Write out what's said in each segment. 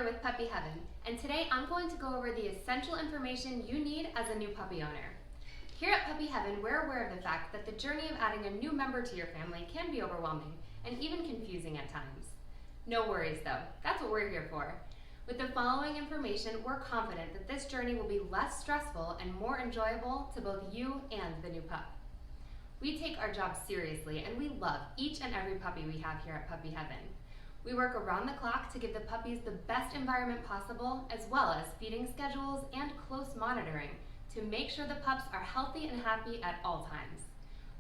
here with Puppy Heaven, and today I'm going to go over the essential information you need as a new puppy owner. Here at Puppy Heaven, we're aware of the fact that the journey of adding a new member to your family can be overwhelming and even confusing at times. No worries though, that's what we're here for. With the following information, we're confident that this journey will be less stressful and more enjoyable to both you and the new pup. We take our job seriously and we love each and every puppy we have here at Puppy Heaven. We work around the clock to give the puppies the best environment possible, as well as feeding schedules and close monitoring to make sure the pups are healthy and happy at all times.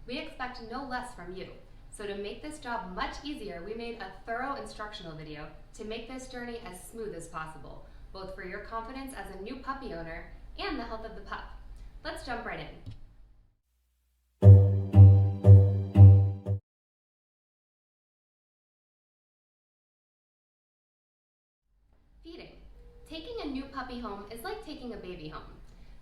We expect no less from you. So to make this job much easier, we made a thorough instructional video to make this journey as smooth as possible, both for your confidence as a new puppy owner and the health of the pup. Let's jump right in. Feeding. Taking a new puppy home is like taking a baby home.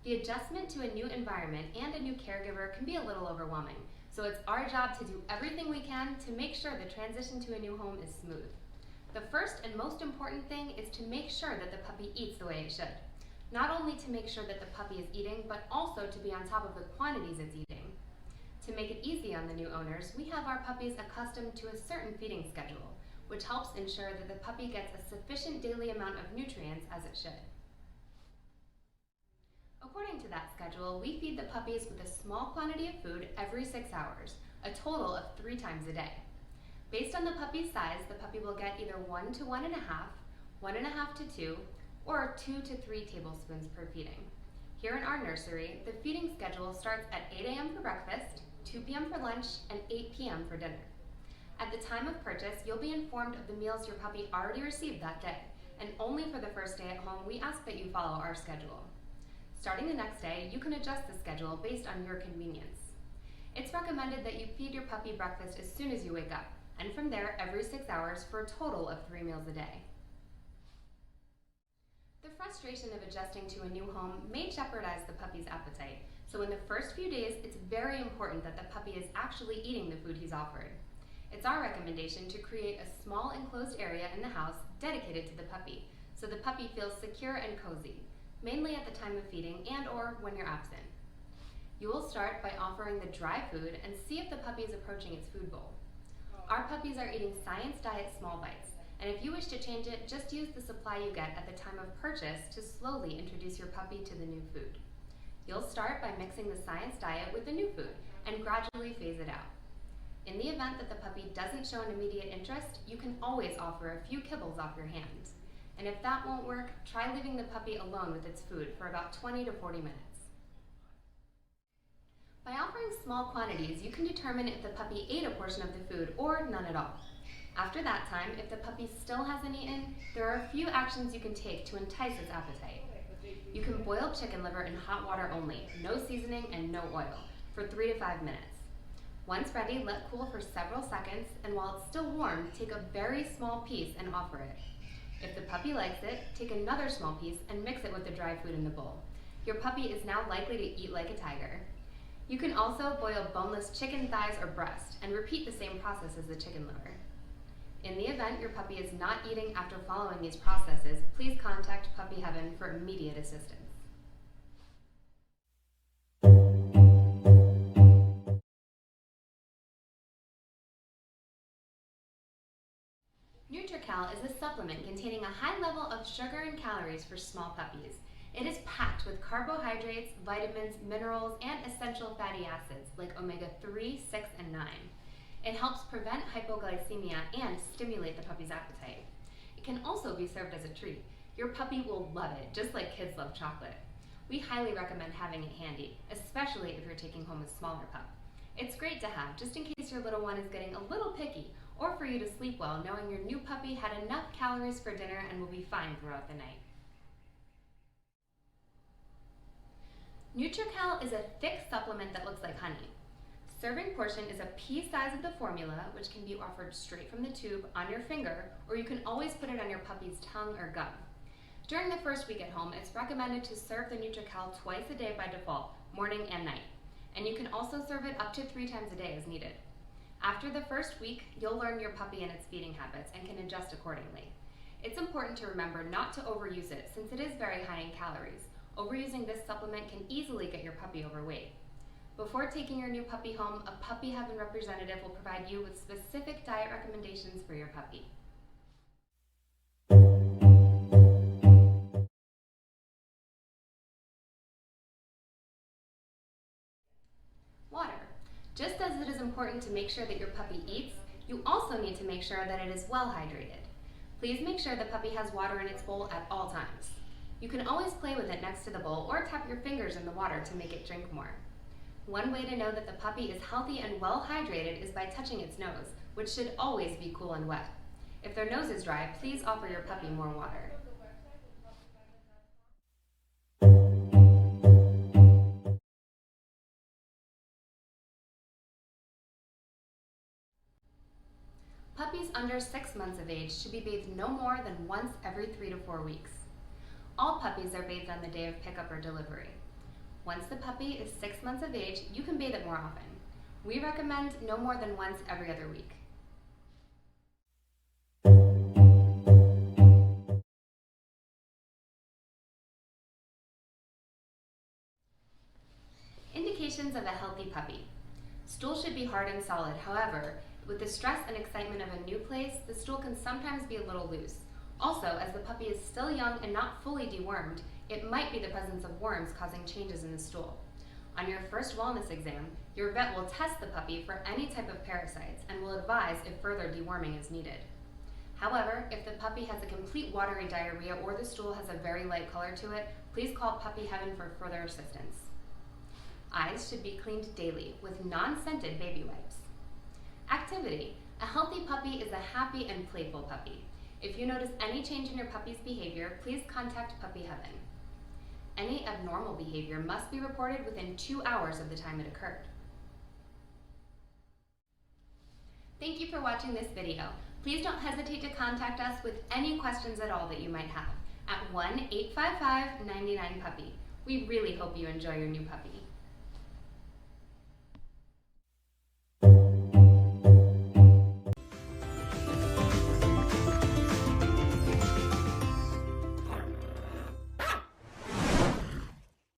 The adjustment to a new environment and a new caregiver can be a little overwhelming, so it's our job to do everything we can to make sure the transition to a new home is smooth. The first and most important thing is to make sure that the puppy eats the way it should. Not only to make sure that the puppy is eating, but also to be on top of the quantities it's eating. To make it easy on the new owners, we have our puppies accustomed to a certain feeding schedule, which helps ensure that the puppy gets a sufficient daily amount of nutrients as it should. According to that schedule, we feed the puppies with a small quantity of food every 6 hours, a total of 3 times a day. Based on the puppy's size, the puppy will get either 1 to 1.5, 1.5 to 2, or 2 to 3 tablespoons per feeding. Here in our nursery, the feeding schedule starts at 8 a.m. for breakfast, 2 p.m. for lunch, and 8 p.m. for dinner. At the time of purchase, you'll be informed of the meals your puppy already received that day, and only for the first day at home, we ask that you follow our schedule. Starting the next day, you can adjust the schedule based on your convenience. It's recommended that you feed your puppy breakfast as soon as you wake up, and from there every 6 hours for a total of 3 meals a day. The frustration of adjusting to a new home may jeopardize the puppy's appetite, so in the first few days, it's very important that the puppy is actually eating the food he's offered. It's our recommendation to create a small enclosed area in the house dedicated to the puppy, so the puppy feels secure and cozy, mainly at the time of feeding and/or when you're absent. You will start by offering the dry food and see if the puppy is approaching its food bowl. Our puppies are eating Science Diet small bites, and if you wish to change it, just use the supply you get at the time of purchase to slowly introduce your puppy to the new food. You'll start by mixing the Science Diet with the new food and gradually phase it out. In the event that the puppy doesn't show an immediate interest, you can always offer a few kibbles off your hand. And if that won't work, try leaving the puppy alone with its food for about 20 to 40 minutes. By offering small quantities, you can determine if the puppy ate a portion of the food or none at all. After that time, if the puppy still hasn't eaten, there are a few actions you can take to entice its appetite. You can boil chicken liver in hot water only, no seasoning and no oil, for 3 to 5 minutes. Once ready, let cool for several seconds, and while it's still warm, take a very small piece and offer it. If the puppy likes it, take another small piece and mix it with the dry food in the bowl. Your puppy is now likely to eat like a tiger. You can also boil boneless chicken thighs or breast and repeat the same process as the chicken liver. In the event your puppy is not eating after following these processes, please contact Puppy Heaven for immediate assistance. Nutrical is a supplement containing a high level of sugar and calories for small puppies. It is packed with carbohydrates, vitamins, minerals, and essential fatty acids like omega-3, 6, and 9. It helps prevent hypoglycemia and stimulate the puppy's appetite. It can also be served as a treat. Your puppy will love it, just like kids love chocolate. We highly recommend having it handy, especially if you're taking home a smaller pup. It's great to have, just in case your little one is getting a little picky, or for you to sleep well knowing your new puppy had enough calories for dinner and will be fine throughout the night. Nutrical is a thick supplement that looks like honey. Serving portion is a pea size of the formula, which can be offered straight from the tube on your finger, or you can always put it on your puppy's tongue or gum. During the first week at home, it's recommended to serve the Nutrical twice a day by default, morning and night. And you can also serve it up to 3 times a day as needed. After the first week, you'll learn your puppy and its feeding habits and can adjust accordingly. It's important to remember not to overuse it since it is very high in calories. Overusing this supplement can easily get your puppy overweight. Before taking your new puppy home, a Puppy Heaven representative will provide you with specific diet recommendations for your puppy. Water. Just as it is important to make sure that your puppy eats, you also need to make sure that it is well hydrated. Please make sure the puppy has water in its bowl at all times. You can always play with it next to the bowl or tap your fingers in the water to make it drink more. One way to know that the puppy is healthy and well hydrated is by touching its nose, which should always be cool and wet. If their nose is dry, please offer your puppy more water. Puppies under 6 months of age should be bathed no more than once every 3 to 4 weeks. All puppies are bathed on the day of pickup or delivery. Once the puppy is 6 months of age, you can bathe it more often. We recommend no more than once every other week. Indications of a healthy puppy. Stool should be hard and solid. However, with the stress and excitement of a new place, the stool can sometimes be a little loose. Also, as the puppy is still young and not fully dewormed, it might be the presence of worms causing changes in the stool. On your first wellness exam, your vet will test the puppy for any type of parasites and will advise if further deworming is needed. However, if the puppy has a complete watery diarrhea or the stool has a very light color to it, please call Puppy Heaven for further assistance. Eyes should be cleaned daily with non-scented baby wipes. Activity. A healthy puppy is a happy and playful puppy. If you notice any change in your puppy's behavior, please contact Puppy Heaven. Any abnormal behavior must be reported within 2 hours of the time it occurred. Thank you for watching this video. Please don't hesitate to contact us with any questions at all that you might have at 1-855-99-PUPPY. We really hope you enjoy your new puppy.